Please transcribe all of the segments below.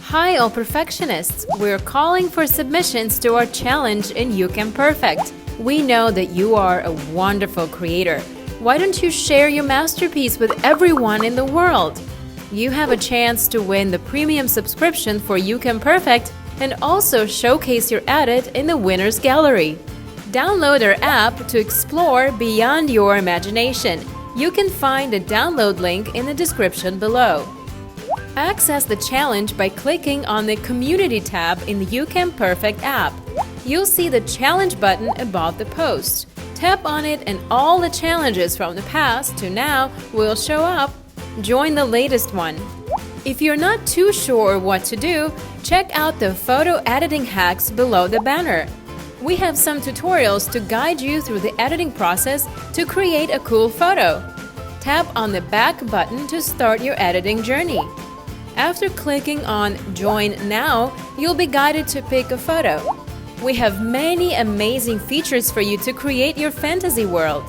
Hi all perfectionists! We're calling for submissions to our challenge in YouCam Perfect. We know that you are a wonderful creator. Why don't you share your masterpiece with everyone in the world? You have a chance to win the premium subscription for YouCam Perfect and also showcase your edit in the winner's gallery. Download our app to explore beyond your imagination. You can find the download link in the description below. Access the challenge by clicking on the Community tab in the YouCam Perfect app. You'll see the challenge button above the post. Tap on it and all the challenges from the past to now will show up. Join the latest one. If you're not too sure what to do, check out the photo editing hacks below the banner. We have some tutorials to guide you through the editing process to create a cool photo. Tap on the back button to start your editing journey. After clicking on Join Now, you'll be guided to pick a photo. We have many amazing features for you to create your fantasy world.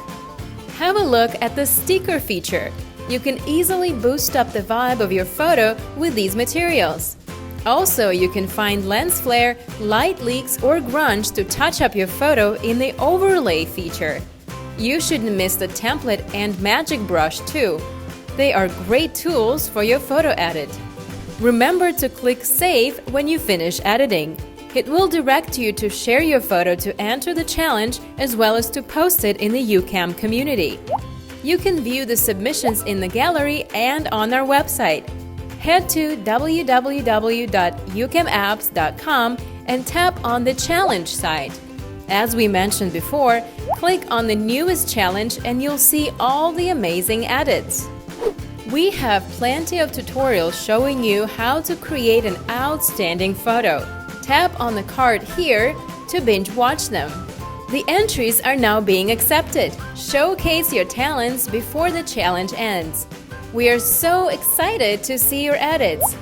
Have a look at the sticker feature. You can easily boost up the vibe of your photo with these materials. Also, you can find lens flare, light leaks, or grunge to touch up your photo in the Overlay feature. You shouldn't miss the template and magic brush too. They are great tools for your photo edit. Remember to click Save when you finish editing. It will direct you to share your photo to enter the challenge as well as to post it in the YouCam community. You can view the submissions in the gallery and on our website. Head to www.youcamapps.com and tap on the challenge site. As we mentioned before, click on the newest challenge and you'll see all the amazing edits. We have plenty of tutorials showing you how to create an outstanding photo. Tap on the card here to binge watch them. The entries are now being accepted. Showcase your talents before the challenge ends. We are so excited to see your edits.